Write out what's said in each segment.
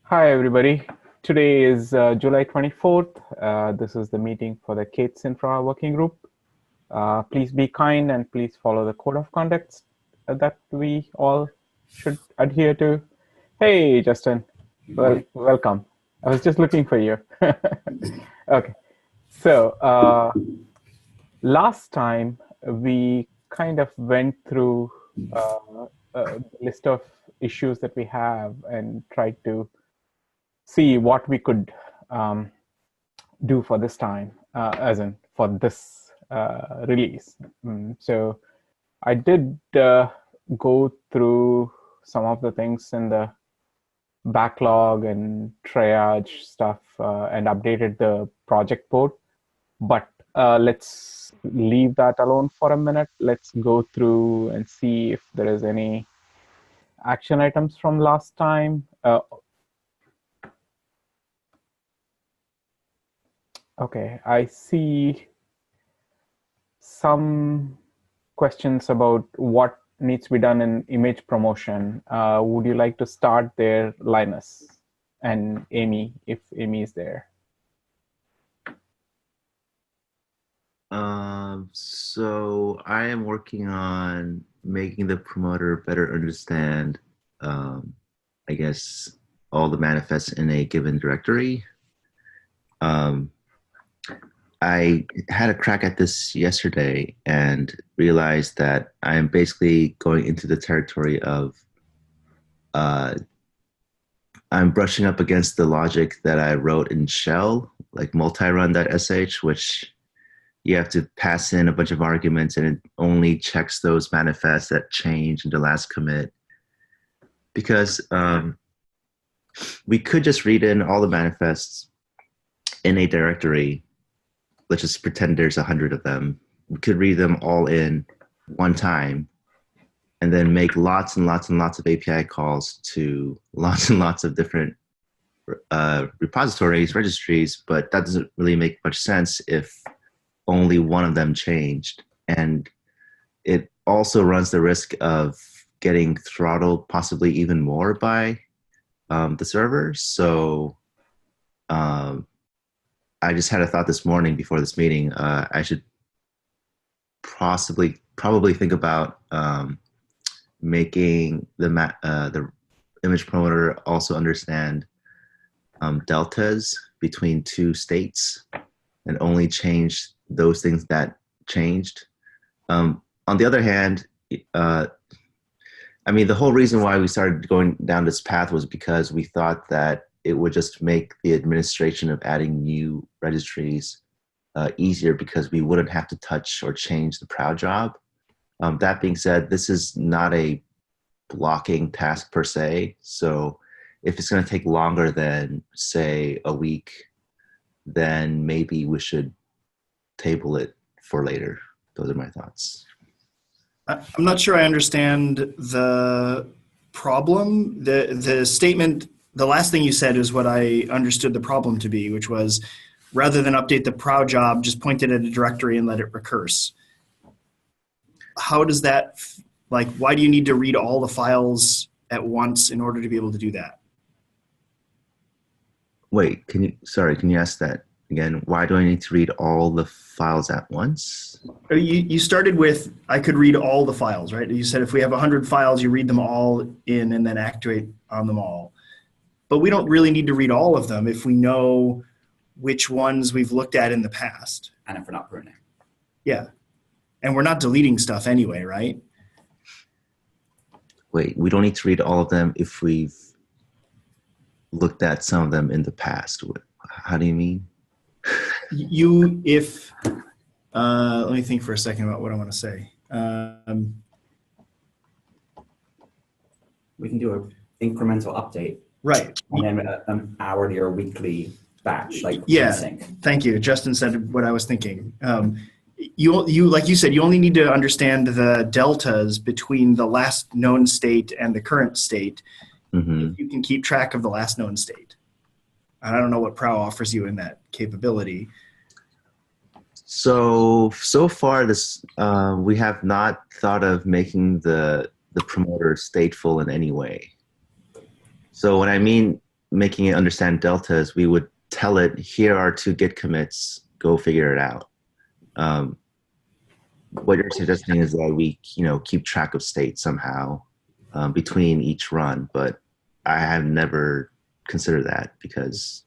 Hi, everybody. Today is July 24th. This is the meeting for the K8s Infra working group. Please be kind and please follow the code of conduct that we all should adhere to. Hey, Justin. Well, welcome. I was just looking for you. Okay. So last time we kind of went through a list of issues that we have and tried to see what we could do for this time, as in for this release. So I did go through some of the things in the backlog and triage stuff and updated the project board. But let's leave that alone for a minute. Let's go through and see if there is any action items from last time. Okay, I see some questions about what needs to be done in image promotion. Would you like to start there, Linus and Amy, if Amy is there? So I am working on making the promoter better understand, I guess, all the manifests in a given directory. I had a crack at this yesterday and realized that I'm basically going into the territory of I'm brushing up against the logic that I wrote in shell, like multirun.sh, which you have to pass in a bunch of arguments and it only checks those manifests that change in the last commit. Because we could just read in all the manifests in a directory. Let's just pretend there's 100 of them. We could read them all in one time and then make lots and lots and lots of API calls to lots and lots of different repositories, registries, but that doesn't really make much sense if only one of them changed. And it also runs the risk of getting throttled possibly even more by the server. So I just had a thought this morning before this meeting. I should probably think about making the image promoter also understand deltas between two states and only change those things that changed. On the other hand, I mean, the whole reason why we started going down this path was because we thought that it would just make the administration of adding new registries easier because we wouldn't have to touch or change the proud job. That being said, this is not a blocking task per se. So if it's going to take longer than, say, a week, then maybe we should table it for later. Those are my thoughts. I'm not sure I understand the problem. The statement, the last thing you said is what I understood the problem to be, which was rather than update the proud job, just point it at a directory and let it recurse. How does that, like, why do you need to read all the files at once in order to be able to do that? Wait, can you ask that again? Why do I need to read all the files at once? You started with, I could read all the files, right? You said if we have 100 files, you read them all in and then activate on them all. But we don't really need to read all of them if we know which ones we've looked at in the past. And if we're not pruning. Yeah. And we're not deleting stuff anyway, right? Wait, we don't need to read all of them if we've looked at some of them in the past. How do you mean? Let me think for a second about what I want to say. We can do an incremental update. Right. And then an hourly or weekly batch, like yeah. sync. Thank you. Justin said what I was thinking. You like you said, you only need to understand the deltas between the last known state and the current state. If you can keep track of the last known state. I don't know what Prow offers you in that capability. So far, this we have not thought of making the promoter stateful in any way. So what I mean making it understand deltas, we would tell it, here are 2 Git commits, go figure it out. What you're suggesting is that we, keep track of state somehow between each run, but I have never considered that because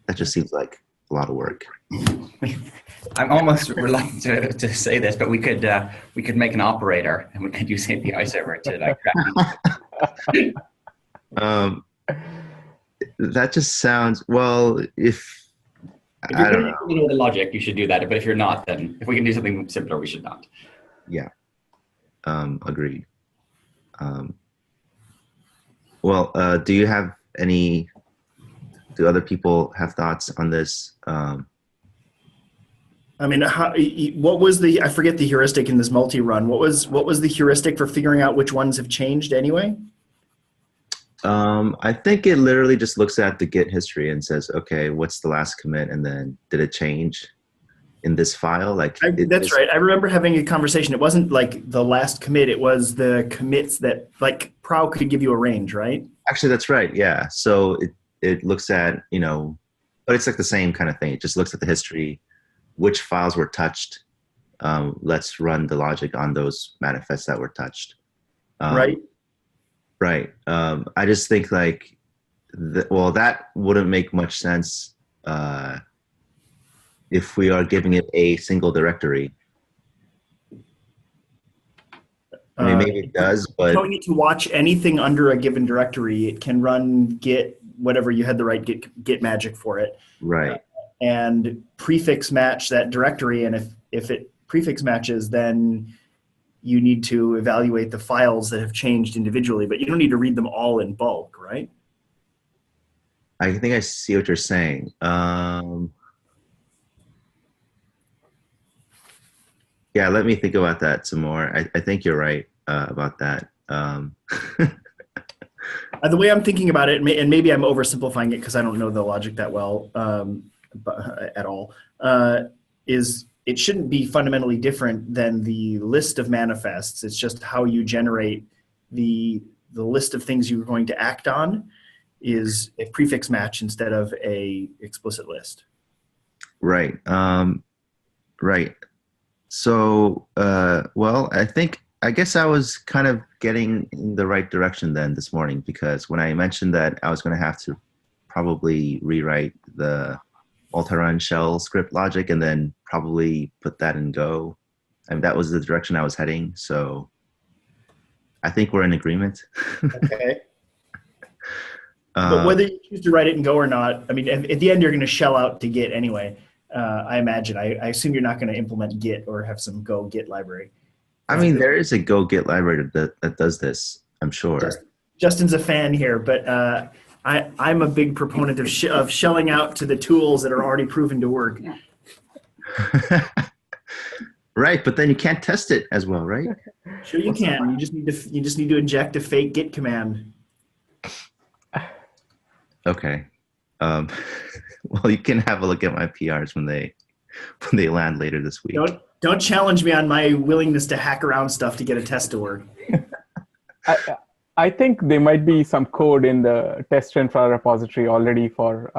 that just seems like a lot of work. I'm almost reluctant to say this, but we could make an operator and we could use API server to like track. That just sounds, well, if you're familiar with the logic, you should do that. But if you're not, then if we can do something simpler, we should not. Yeah. Agreed. Well, do other people have thoughts on this? I mean, what was I forget the heuristic in this multi-run. What was the heuristic for figuring out which ones have changed anyway? I think it literally just looks at the Git history and says, okay, what's the last commit? And then did it change in this file? That's right. I remember having a conversation. It wasn't like the last commit. It was the commits that like Prow could give you a range, right? Actually, that's right. Yeah. So it looks at, but it's like the same kind of thing. It just looks at the history, which files were touched. Let's run the logic on those manifests that were touched. Right. Right. I just think like, that wouldn't make much sense if we are giving it a single directory. I mean, maybe it does, but telling it to watch anything under a given directory, it can run git whatever you had the right git magic for it. Right. And prefix match that directory, and if it prefix matches, then you need to evaluate the files that have changed individually, but you don't need to read them all in bulk, right? I think I see what you're saying. Yeah, let me think about that some more. I think you're right about that. The way I'm thinking about it, and maybe I'm oversimplifying it because I don't know the logic that well at all, is it shouldn't be fundamentally different than the list of manifests. It's just how you generate the list of things you're going to act on is a prefix match instead of a explicit list. Right. Right. So, well, I guess I was kind of getting in the right direction then this morning, because when I mentioned that I was going to have to probably rewrite the multi-run shell script logic and then probably put that in Go, and that was the direction I was heading. So I think we're in agreement. Okay. But whether you choose to write it in Go or not, I mean, at the end, you're going to shell out to Git anyway. I imagine. I assume you're not going to implement Git or have some Go Git library. I mean, there is a Go Git library that does this, I'm sure. Justin's a fan here, but I'm a big proponent of shelling out to the tools that are already proven to work. Right, but then you can't test it as well, right? Sure you can. You just need to inject a fake Git command. Okay. Well, you can have a look at my PRs when they land later this week. Don't challenge me on my willingness to hack around stuff to get a test to work. I think there might be some code in the test infra repository already for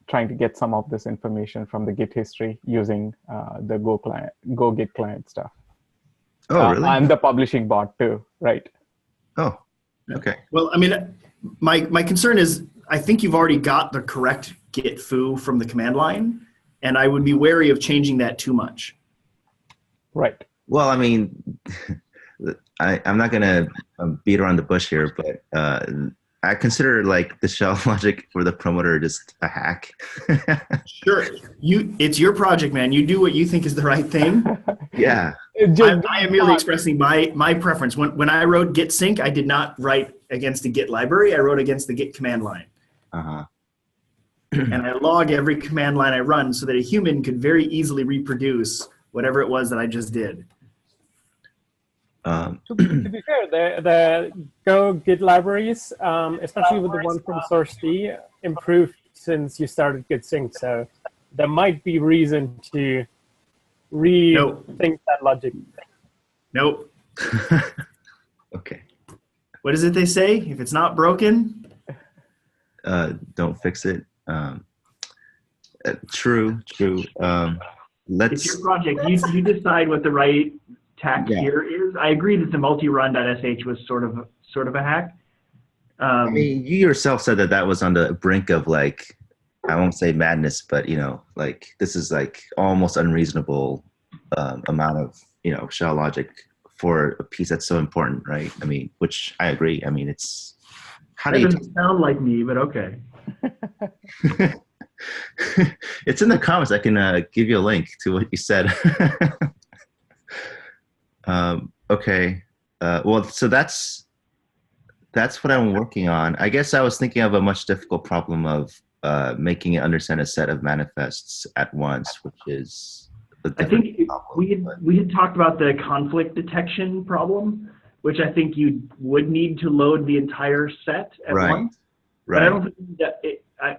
trying to get some of this information from the Git history using the Go Git client stuff. Oh, really? I'm the publishing bot too, right? Oh, okay. Well, I mean, my concern is I think you've already got the correct Git foo from the command line, and I would be wary of changing that too much. Right. Well, I mean, I'm not going to beat around the bush here, but I consider like the shell logic for the promoter just a hack. Sure. It's your project, man. You do what you think is the right thing. Yeah. I am merely expressing my preference. When I wrote git sync, I did not write against the Git library. I wrote against the Git command line. Uh-huh. And I log every command line I run so that a human could very easily reproduce whatever it was that I just did. To be fair, the Go Git libraries, especially with the one from sourced, improved since you started Git sync. So there might be reason to rethink that logic. Nope. Okay. What is it they say? If it's not broken, don't fix it. True. It's your project. You decide what the right tack here is. I agree that the multi-run.sh was sort of a hack. I mean, you yourself said that was on the brink of like, I won't say madness, but like this is like almost unreasonable amount of shell logic for a piece that's so important, right? I mean, which I agree. I mean, it's that doesn't sound like me, but okay. It's in the comments. I can give you a link to what you said. Okay. Well, so that's what I'm working on. I guess I was thinking of a much difficult problem of making it understand a set of manifests at once, which is I think we had talked about the conflict detection problem, which I think you would need to load the entire set at once. Right. But I don't think that I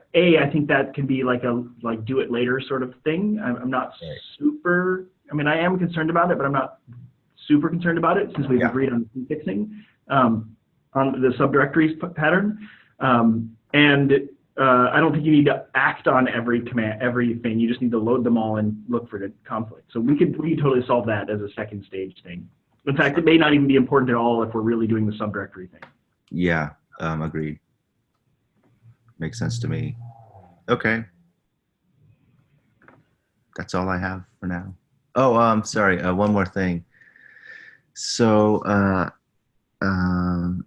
think that can be like a do it later sort of thing. I'm not super. I mean, I am concerned about it, but I'm not super concerned about it since we've agreed on fixing on the subdirectories pattern. And I don't think you need to act on everything. You just need to load them all and look for the conflict. So we could totally solve that as a second stage thing. In fact, it may not even be important at all if we're really doing the subdirectory thing. Yeah, agreed. Makes sense to me. Okay. That's all I have for now. Oh, sorry. One more thing. So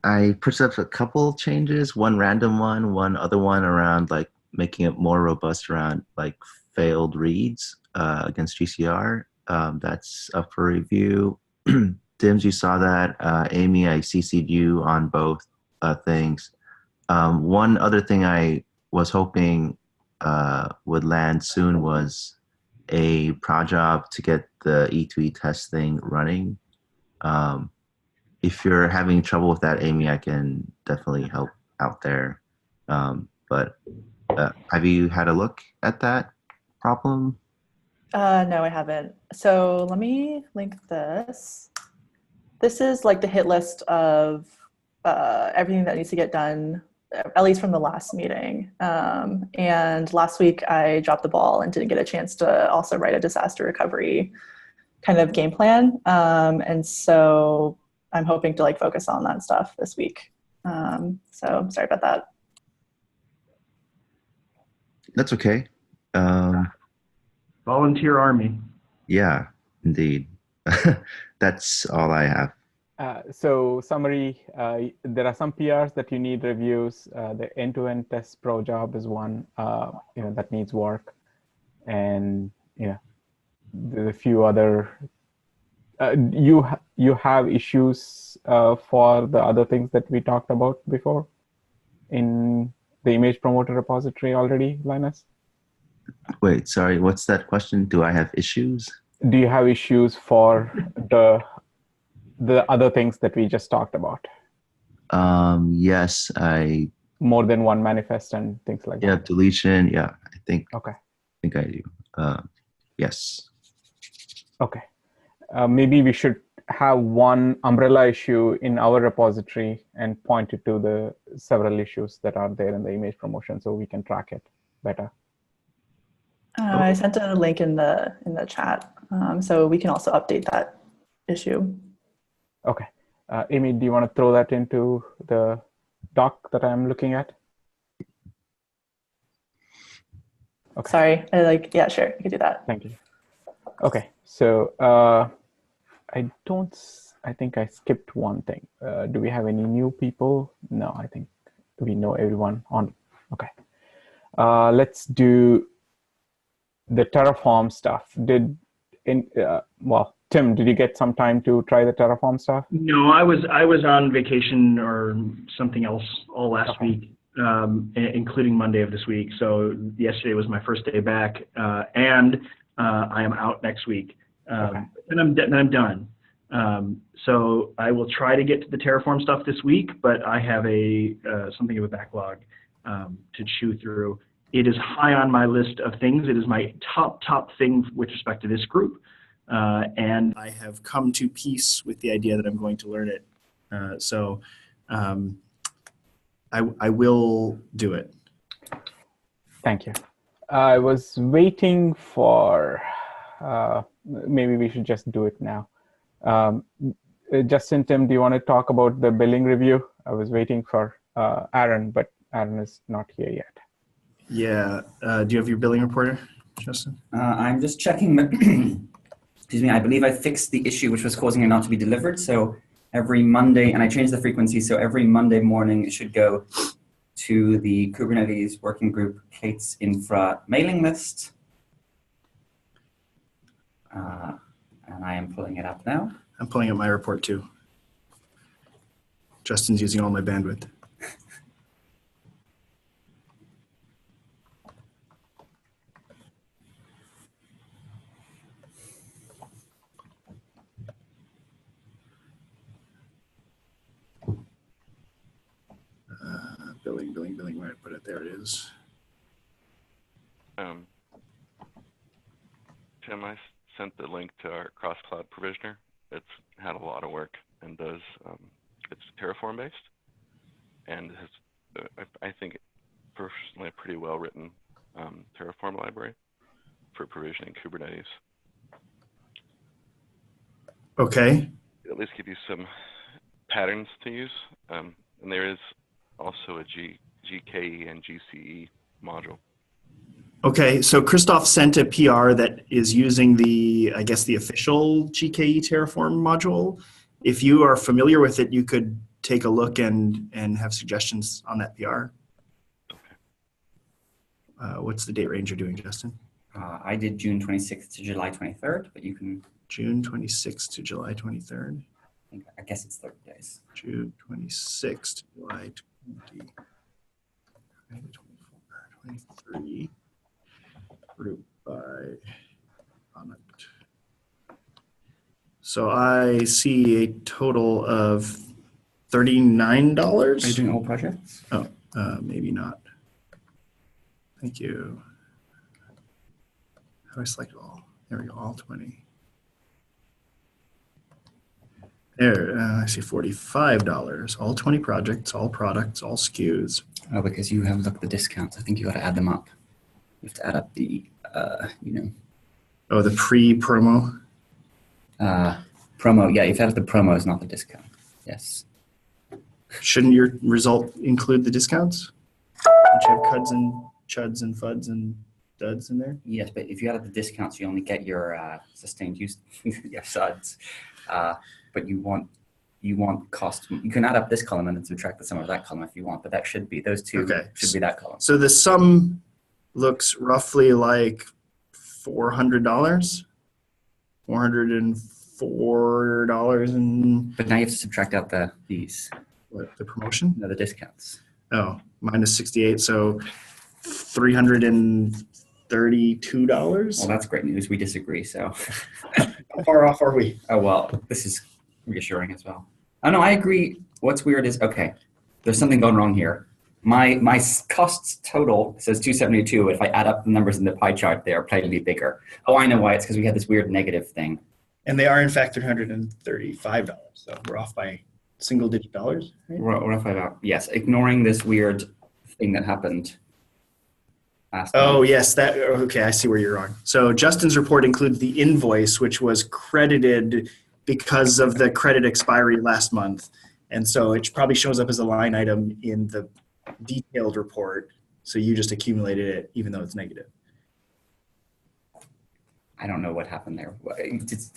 I pushed up a couple changes, one random one other one around like making it more robust around like failed reads against GCR. That's up for review. Dims, you saw that. Amy, I CC'd you on both things. One other thing I was hoping would land soon was a prod job to get the E2E test thing running. If you're having trouble with that, Amy, I can definitely help out there. But have you had a look at that problem? No, I haven't. So let me link this. This is like the hit list of everything that needs to get done, at least from the last meeting. And last week I dropped the ball and didn't get a chance to also write a disaster recovery kind of game plan. And so I'm hoping to like focus on that stuff this week. So sorry about that. That's okay. Volunteer army. Yeah, indeed. That's all I have. So summary, there are some PRs that you need reviews. The end-to-end test pro job is one, that needs work. And, there's a few other, you have issues for the other things that we talked about before in the image promoter repository already, Linus? Wait, sorry, what's that question? Do I have issues? Do you have issues for the other things that we just talked about? Yes, more than one manifest and things like that. Yeah, deletion. Yeah, I think. Okay. I think I do. Yes. Okay. Maybe we should have one umbrella issue in our repository and point it to the several issues that are there in the image promotion, so we can track it better. I sent a link in the chat, so we can also update that issue. Okay. Amy, do you want to throw that into the doc that I'm looking at? Okay. Sorry, yeah, sure, you could do that. Thank you. Okay, so I think I skipped one thing. Do we have any new people? No, I think we know everyone on. Okay. Let's do the Terraform stuff. Tim, did you get some time to try the Terraform stuff? No, I was on vacation or something else all last week, including Monday of this week. So yesterday was my first day back, and I am out next week, and I'm done. So I will try to get to the Terraform stuff this week, but I have something of a backlog to chew through. It is high on my list of things. It is my top thing with respect to this group. And I have come to peace with the idea that I'm going to learn it. So I will do it. Thank you. I was waiting for, maybe we should just do it now. Justin, Tim, do you want to talk about the billing review? I was waiting for Aaron, but Aaron is not here yet. Yeah. Do you have your billing reporter, Justin? I'm just checking. Excuse me. I believe I fixed the issue which was causing it not to be delivered. So every Monday, and I changed the frequency. So every Monday morning, it should go to the Kubernetes working group K8s Infra mailing list. And I am pulling it up now. I'm pulling up my report too. Justin's using all my bandwidth. Billing, where I put it, there it is. Tim, I sent the link to our cross-cloud provisioner. It's had a lot of work and does, it's Terraform based and has, I think, personally a pretty well-written Terraform library for provisioning Kubernetes. Okay. At least give you some patterns to use. And there is also a GKE and GCE module. Okay, so Christoph sent a PR that is using the, I guess, the official GKE Terraform module. If you are familiar with it, you could take a look and have suggestions on that PR. Okay. What's the date range you're doing, Justin? I did June 26th to July 23rd, but you can... June 26th to July 23rd. I guess it's 30 days. June 26th to July 23. Group by product. So I see a total of $39. Are you doing all projects? Oh, maybe not. Thank you. How do I select all? There we go, all 20. There, I see $45. All 20 projects, all products, all SKUs. Oh, because you have looked at the discounts. I think you got to add them up. You have to add up the, Oh, the pre-promo? promo. Yeah, you've added the promos, not the discount. Yes. Shouldn't your result include the discounts? Don't you have CUDs and CHUDs and FUDs and DUDs in there? Yes, but if you added the discounts, you only get your sustained use, your SUDs. But you want cost. You can add up this column and then subtract the sum of that column if you want, but that should be, those two should be that column. So the sum looks roughly like $400, $404 and... But now you have to subtract out these. What, the promotion? No, the discounts. Oh, minus 68, so $332? Well, that's great news. We disagree, so. How far off are we? Oh, well, this is reassuring as well. Oh, no, I agree. What's weird is, okay, there's something going wrong here. My costs total says 272. If I add up the numbers in the pie chart, they are plainly bigger. Oh, I know why. It's because we had this weird negative thing. And they are, in fact, $335. So we're off by single-digit dollars, right? We're off by about, yes, ignoring this weird thing that happened last Oh, month. yes. Okay, I see where you're wrong. So Justin's report includes the invoice, which was credited because of the credit expiry last month. And so it probably shows up as a line item in the detailed report. So you just accumulated it, even though it's negative. I don't know what happened there.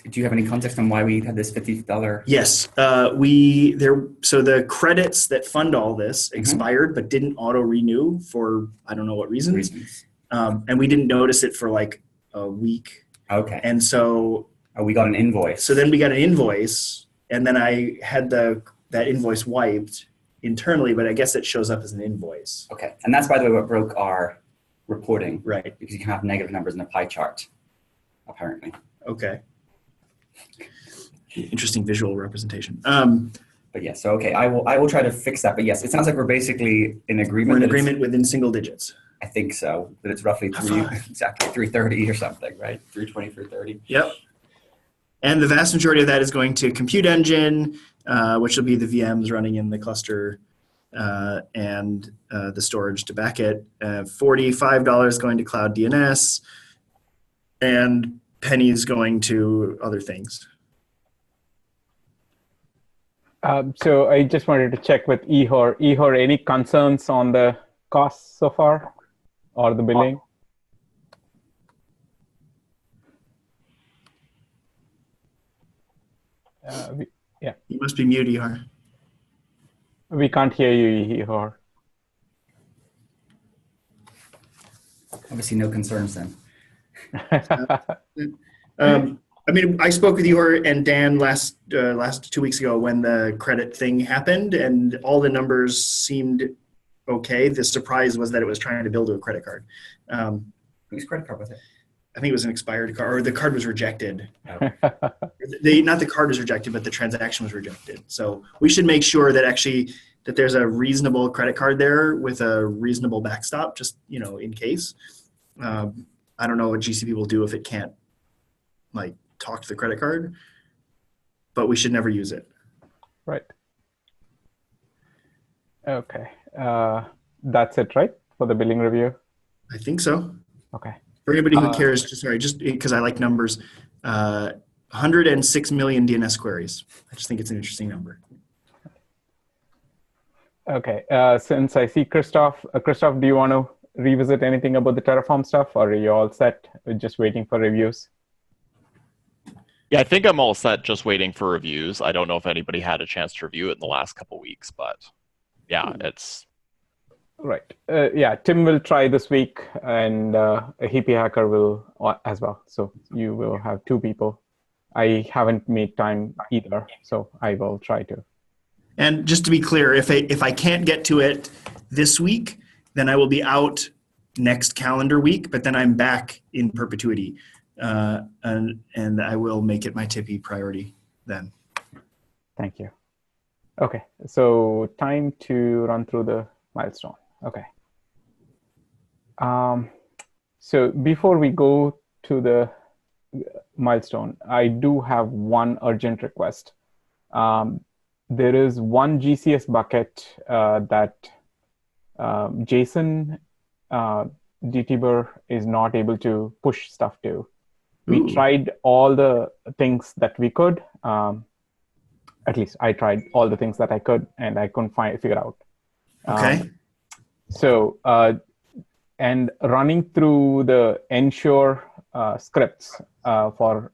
Do you have any context on why we had this $50? Yes, so the credits that fund all this expired, but didn't auto renew for I don't know what reasons. And we didn't notice it for like a week. Okay. And so we got an invoice. So then we got an invoice, and then I had that invoice wiped internally, but I guess it shows up as an invoice. Okay, and that's by the way what broke our reporting, right? Because you can have negative numbers in a pie chart, apparently. Okay. Interesting visual representation. But yes, so okay, I will try to fix that. But yes, it sounds like we're basically in agreement. We're in agreement within single digits. I think so. That it's roughly exactly 330 or something, right? 320, 330. Yep. And the vast majority of that is going to Compute Engine, which will be the VMs running in the cluster, and the storage to back it. $45 going to Cloud DNS, and pennies going to other things. So I just wanted to check with Ihor. Ihor, any concerns on the costs so far or the billing? Yeah. You must be mute, Ihor. We can't hear you, Ihor. Obviously, no concerns then. I mean, I spoke with Ihor and Dan last 2 weeks ago when the credit thing happened, and all the numbers seemed okay. The surprise was that it was trying to build a credit card. Whose credit card was it? I think it was an expired card, or the card was rejected. Oh. Not the card was rejected, but the transaction was rejected. So we should make sure that actually that there's a reasonable credit card there with a reasonable backstop, just in case. I don't know what GCP will do if it can't like talk to the credit card, but we should never use it. Right. Okay. That's it, right, for the billing review? I think so. Okay. For anybody who cares, just because I like numbers, 106 million DNS queries. I just think it's an interesting number. Okay. Since I see Christoph, do you want to revisit anything about the Terraform stuff, or are you all set? We're just waiting for reviews. Yeah, I think I'm all set, just waiting for reviews. I don't know if anybody had a chance to review it in the last couple of weeks, but yeah, it's... Right. Yeah, Tim will try this week, and Hippie Hacker will as well. So you will have two people. I haven't made time either, so I will try to. And just to be clear, if I can't get to it this week, then I will be out next calendar week, but then I'm back in perpetuity. And I will make it my Tippy priority then. Thank you. Okay, so time to run through the milestone. Okay. So before we go to the milestone, I do have one urgent request. There is one GCS bucket that Jason DTber is not able to push stuff to. We tried all the things that we could. At least I tried all the things that I could, and I couldn't figure out. Okay. So, and running through the ensure scripts for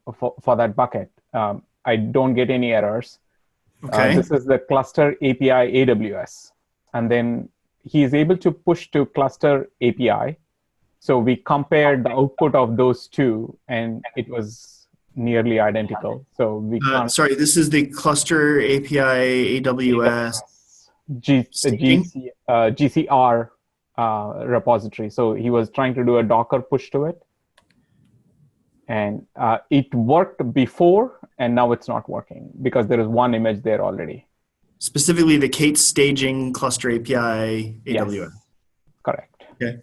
that bucket, I don't get any errors. Okay. This is the cluster API AWS. And then he is able to push to cluster API. So we compared the output of those two, and it was nearly identical. So we can't... Sorry, this is the cluster API AWS GCR repository. So he was trying to do a Docker push to it. And it worked before, and now it's not working because there is one image there already. Specifically the K8s staging cluster API AWS. Yes, correct. Okay.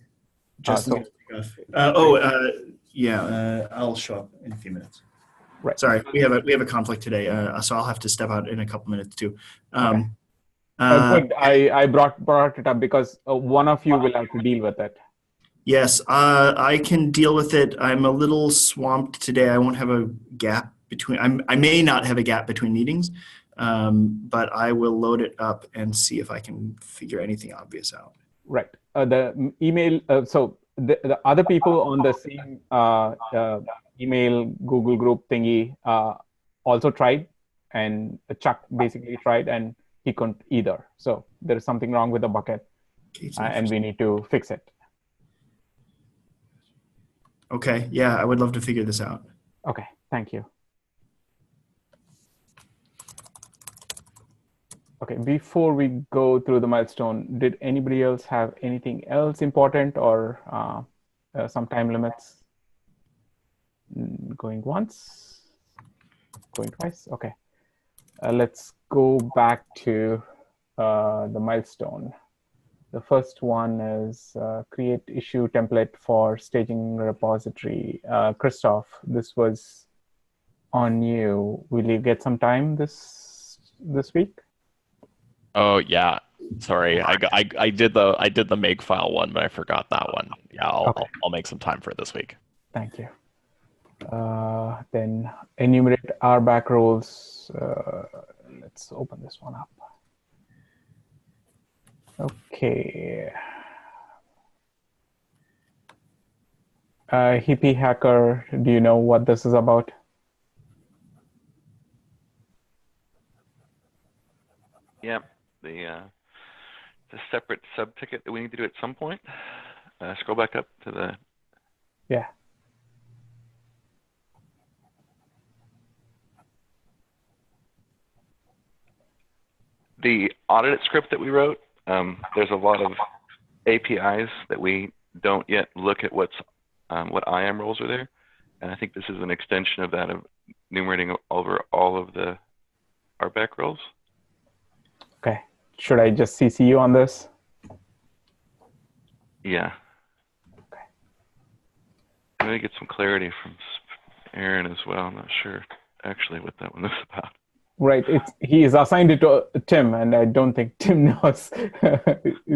I'll show up in a few minutes. Right. Sorry, we have a conflict today, so I'll have to step out in a couple minutes too. Okay. Good. I brought it up because one of you will have to deal with it. Yes, I can deal with it. I'm a little swamped today. I won't have a gap between. I may not have a gap between meetings, but I will load it up and see if I can figure anything obvious out. Right. The email. So the other people on the same email Google group thingy also tried, and Chuck basically tried, and he couldn't either. So there is something wrong with the bucket, and we need to fix it. Okay. Yeah, I would love to figure this out. Okay. Thank you. Okay. Before we go through the milestone, did anybody else have anything else important or some time limits? Going once, going twice. Okay. Let's go back to the milestone. The first one is create issue template for staging repository. Christoph, this was on you. Will you get some time this week? Oh yeah, sorry. I did the Makefile one, but I forgot that one. Yeah, I'll make some time for it this week. Thank you. Then enumerate RBAC roles. Let's open this one up. Okay. Hippie Hacker, do you know what this is about? Yeah, the separate sub-ticket that we need to do at some point. Scroll back up to the... Yeah. The audit script that we wrote, there's a lot of APIs that we don't yet look at what IAM roles are there. And I think this is an extension of that, of enumerating over all of the RBAC roles. Okay. Should I just CC you on this? Yeah. Okay. I'm going to get some clarity from Aaron as well. I'm not sure actually what that one is about. Right. He is assigned it to Tim, and I don't think Tim knows.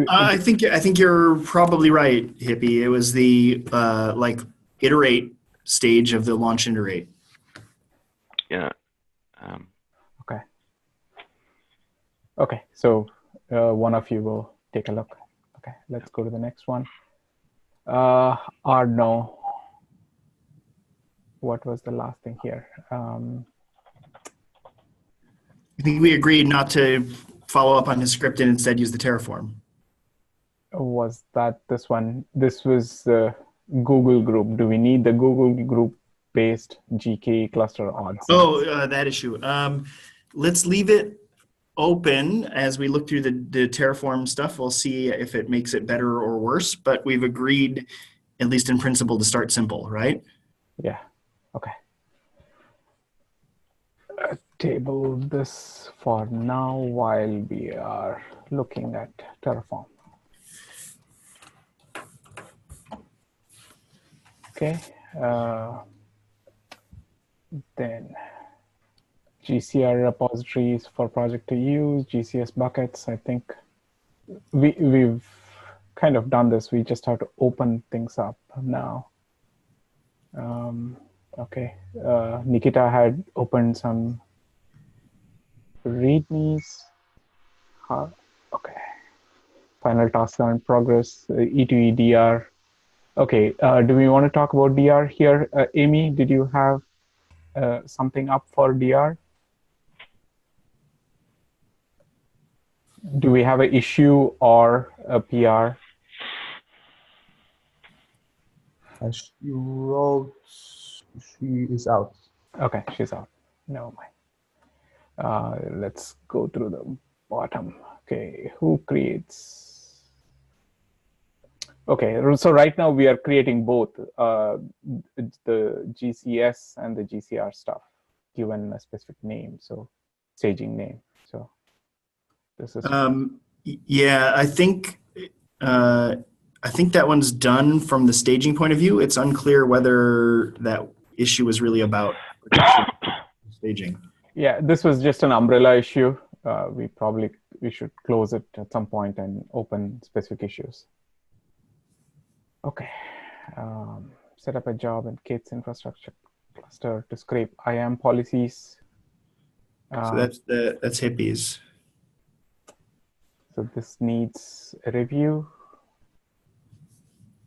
I think you're probably right, Hippie. It was the like iterate stage of the launch iterate. Yeah. Okay. Okay. So one of you will take a look. Okay. Let's go to the next one. Arno. What was the last thing here? I think we agreed not to follow up on his script and instead use the Terraform. Was that this one? This was the Google group. Do we need the Google group based GK cluster odds? Oh, that issue. Let's leave it open as we look through the Terraform stuff. We'll see if it makes it better or worse, but we've agreed, at least in principle, to start simple, right? Yeah. Okay. Table this for now while we are looking at Terraform. Okay. Then GCR repositories for project to use, GCS buckets. I think we've kind of done this. We just have to open things up now. Okay. Nikita had opened some readmes. Okay. Final tasks are in progress. E2E DR. Okay. Do we want to talk about DR here? Amy, did you have something up for DR? Do we have an issue or a PR? As she wrote, she is out. Okay, she's out. Never mind. Let's go through the bottom. Okay, who creates? Okay, so right now we are creating both the GCS and the GCR stuff given a specific name, so staging name. So this is. Yeah, I think that one's done from the staging point of view. It's unclear whether that issue was really about staging. Yeah, this was just an umbrella issue. We should close it at some point and open specific issues. Okay, set up a job in K8s infrastructure cluster to scrape IAM policies. So that's hippies. So this needs a review.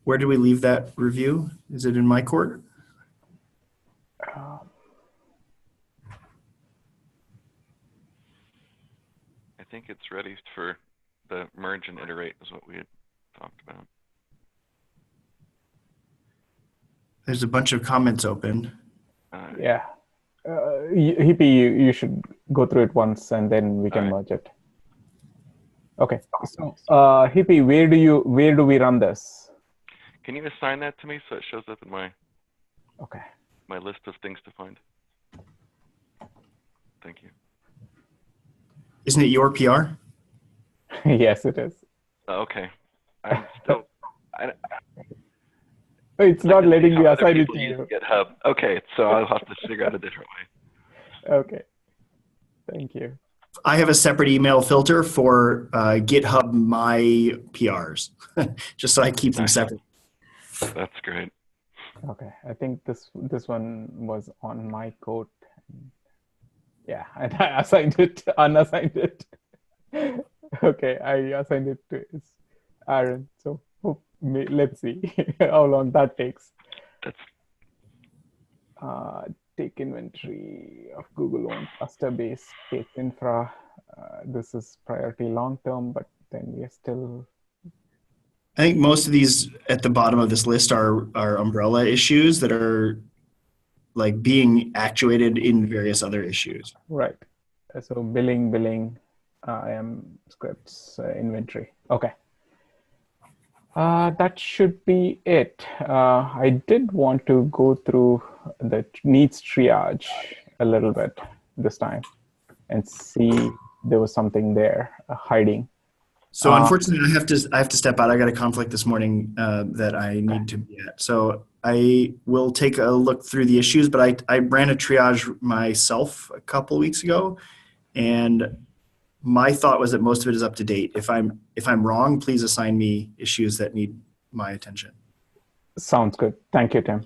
Where do we leave that review? Is it in my court? I think it's ready for the merge and iterate is what we had talked about. There's a bunch of comments open. Yeah. Hippie, you should go through it once and then we can merge it. Okay. So Hippie, where do we run this? Can you assign that to me so it shows up in my my list of things to find? Thank you. Isn't it your PR? Yes, it is. Okay. I'm still. It's not letting me assign it to you. GitHub. Okay, so I'll have to figure out a different way. Okay. Thank you. I have a separate email filter for GitHub my PRs, just so I keep them separate. That's great. Okay, I think this one was on my code. Yeah, and I assigned it, unassigned it. Okay, I assigned it to Aaron. So let's see how long that takes. That's Take inventory of Google-owned cluster-based K8s Infra. This is priority long-term, but then we are still. I think most of these at the bottom of this list are umbrella issues that are like being actuated in various other issues. Right. So billing, IAM scripts, inventory. Okay. That should be it. I did want to go through the needs triage a little bit this time and see there was something there hiding. So unfortunately, I have to step out. I got a conflict this morning that I need to be at. So I will take a look through the issues, but I ran a triage myself a couple weeks ago, and my thought was that most of it is up to date. If I'm wrong, please assign me issues that need my attention. Sounds good. Thank you, Tim.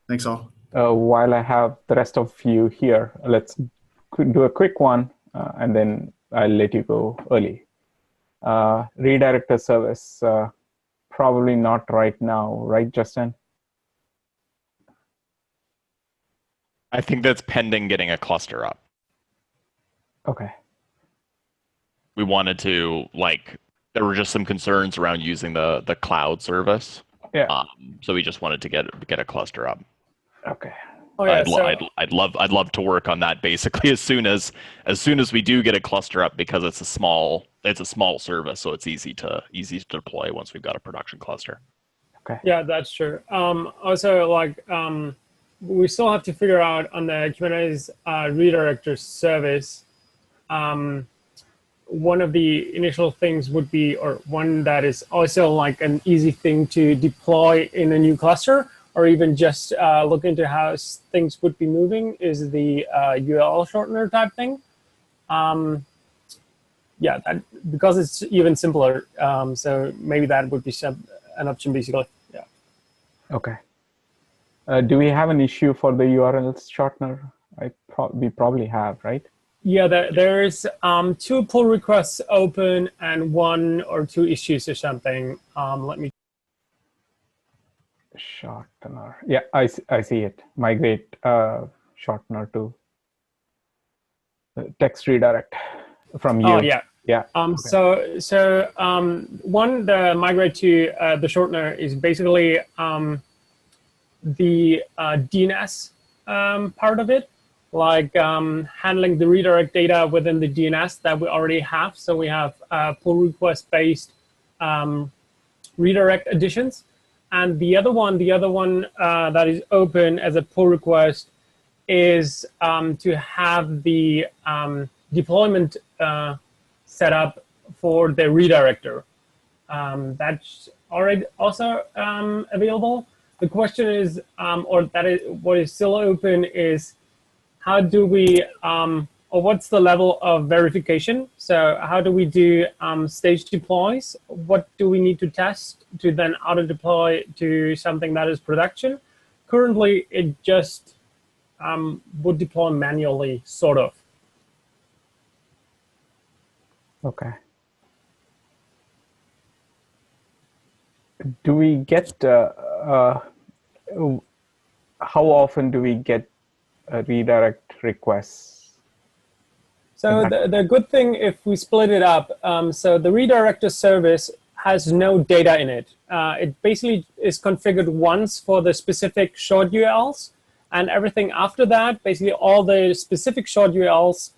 Thanks all. While I have the rest of you here, let's do a quick one, and then I'll let you go early. Redirector service, probably not right now, right, Justin? I think that's pending getting a cluster up. Okay. We wanted to, like, there were just some concerns around using the cloud service. Yeah. So we just wanted to get a cluster up. Okay. Oh, yeah, I'd love to work on that basically as soon as we do get a cluster up, because it's a small service, so it's easy to deploy once we've got a production cluster. Okay. Yeah, that's true. Also, like, we still have to figure out on the Kubernetes redirector service. One of the initial things would be, or one that is also like an easy thing to deploy in a new cluster, or even just look into how things would be moving, is the URL shortener type thing. Yeah, because it's even simpler. So maybe that would be an option, basically. Yeah. Okay. Do we have an issue for the URL shortener? We probably have, right? Yeah, there's 2 pull requests open and 1 or 2 issues or something. Let me. Shortener. Yeah, I see it. Migrate shortener to text redirect from you. Oh yeah. Yeah. Okay. So one, the migrate to the shortener is basically the DNS part of it, like handling the redirect data within the DNS that we already have. So we have pull request based redirect additions. And the other one that is open as a pull request is to have the deployment set up for the redirector. That's already also available. The question is, what is still open is, how do we, or what's the level of verification? So how do we do stage deploys? What do we need to test to then auto deploy to something that is production? Currently, it just would deploy manually, sort of. Okay. Do we get, how often do we get redirect requests? So the good thing, if we split it up, so the redirector service has no data in it. It basically is configured once for the specific short URLs, and everything after that, basically all the specific short URLs,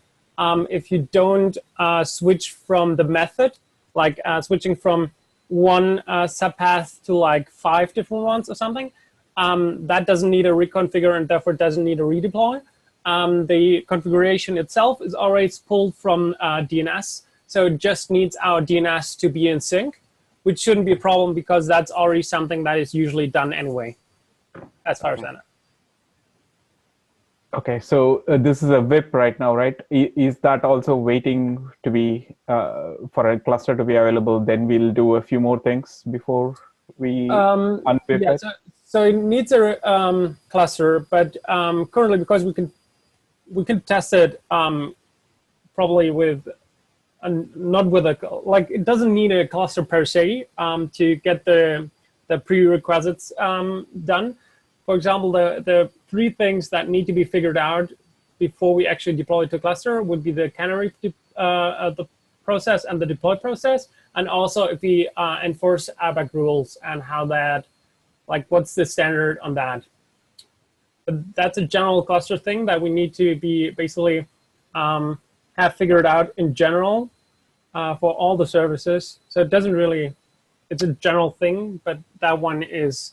if you don't switch from the method, like switching from one subpath to like 5 different ones or something, that doesn't need a reconfigure and therefore doesn't need a redeploy. The configuration itself is always pulled from DNS, so it just needs our DNS to be in sync, which shouldn't be a problem because that's already something that is usually done anyway, as far as I know. Okay, so this is a VIP right now, right? Is that also waiting to be for a cluster to be available? Then we'll do a few more things before we unvip yeah, it. so it needs a cluster, but currently because we can test it probably with not with a like it doesn't need a cluster per se to get the prerequisites done. For example, the three things that need to be figured out before we actually deploy to cluster would be the canary the process and the deploy process, and also if we enforce ABAC rules and how that, like what's the standard on that. But that's a general cluster thing that we need to be basically have figured out in general for all the services. So it doesn't really, it's a general thing, but that one is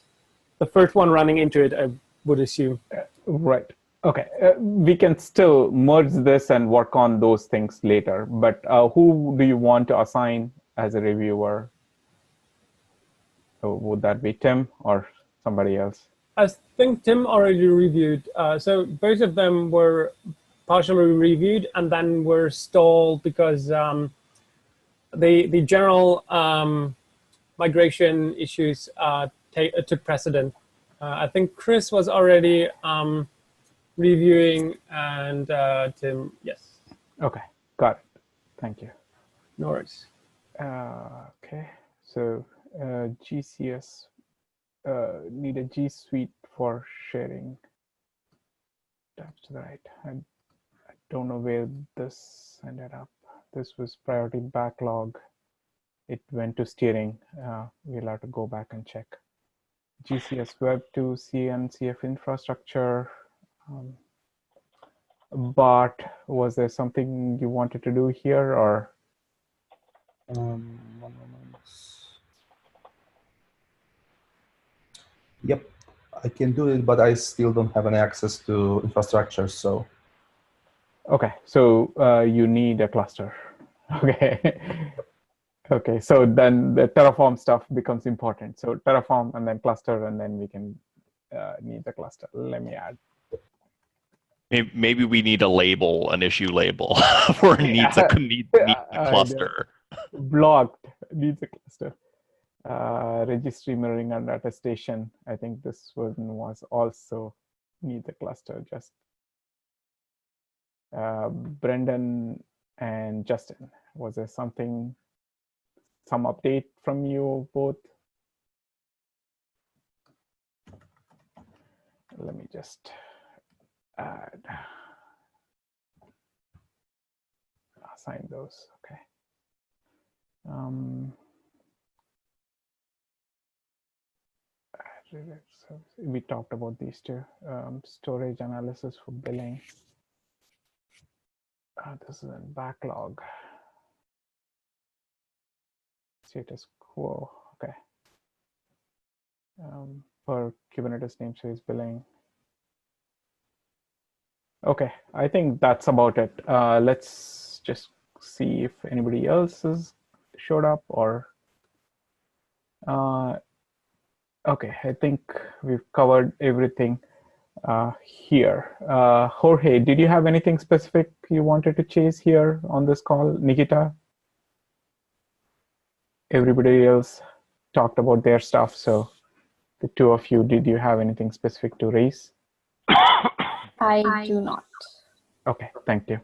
the first one running into it, I would assume. Right. Okay. We can still merge this and work on those things later. But who do you want to assign as a reviewer? So would that be Tim or somebody else? I think Tim already reviewed. So both of them were partially reviewed and then were stalled because the general migration issues took precedent. I think Chris was already reviewing, and Tim, yes. Okay, got it. Thank you. No worries. Okay, so GCS need a G Suite for sharing. Tabs to the right. I don't know where this ended up. This was priority backlog. It went to steering. We'll have to go back and check. GCS Web to CNCF infrastructure. But was there something you wanted to do here, or? 1 moment. Yep, I can do it, but I still don't have any access to infrastructure, so. Okay, so you need a cluster. Okay. Okay, so then the Terraform stuff becomes important. So Terraform and then cluster, and then we can need the cluster. Let me add. Maybe we need a label, an issue label, for needs a cluster. Blocked needs a cluster. Registry mirroring and attestation. I think this one was also needs a cluster. Just Brendan and Justin. Was there something? Some update from you both? Let me just add, assign those, okay. We talked about these two. Storage analysis for billing. This is in backlog. Status quo, okay. For Kubernetes namespace billing. Okay, I think that's about it. Let's just see if anybody else has showed up or. Okay, I think we've covered everything here. Jorge, did you have anything specific you wanted to chase here on this call? Nikita? Everybody else talked about their stuff, so the two of you, did you have anything specific to raise? I do not. Okay, thank you.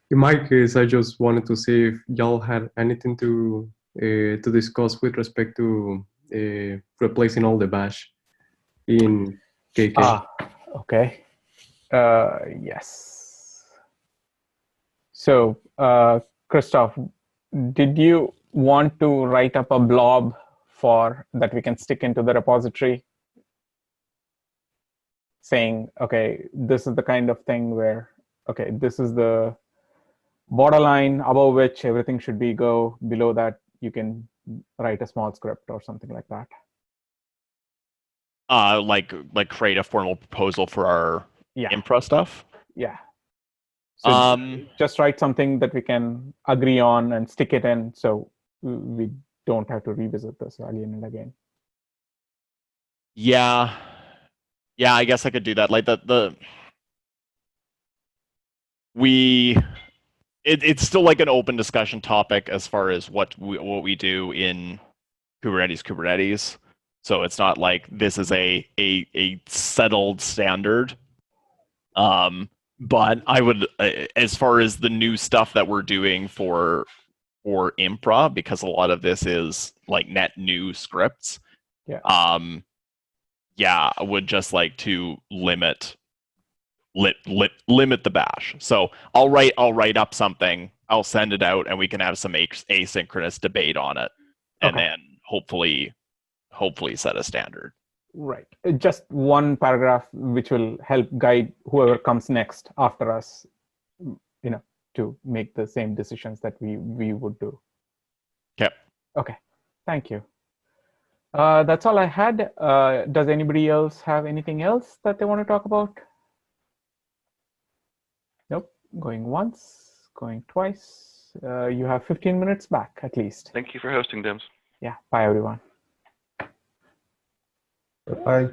In my case, I just wanted to see if y'all had anything to discuss with respect to replacing all the bash in KK. Okay. Yes. So, Christoph, did you want to write up a blob for that we can stick into the repository saying, okay, this is the kind of thing where, okay, this is the borderline above which everything should be go, below that you can write a small script or something like that? Like create a formal proposal for our infra stuff? Yeah. So just write something that we can agree on and stick it in so we don't have to revisit this again and again. Yeah. Yeah, I guess I could do that. Like the it's still like an open discussion topic as far as what we do in Kubernetes. So it's not like this is a settled standard. But I would, as far as the new stuff that we're doing for Infra, because a lot of this is like net new scripts. Yeah. Yeah, I would just like to limit the bash. So I'll write up something, I'll send it out, and we can have some asynchronous debate on it, and Okay. then hopefully set a standard. Right. Just one paragraph which will help guide whoever comes next after us, to make the same decisions that we would do. Yep. Okay. Thank you. That's all I had. Does anybody else have anything else that they want to talk about? Nope. Going once, going twice. You have 15 minutes back at least. Thank you for hosting, Dims. Yeah. Bye, everyone. Bye.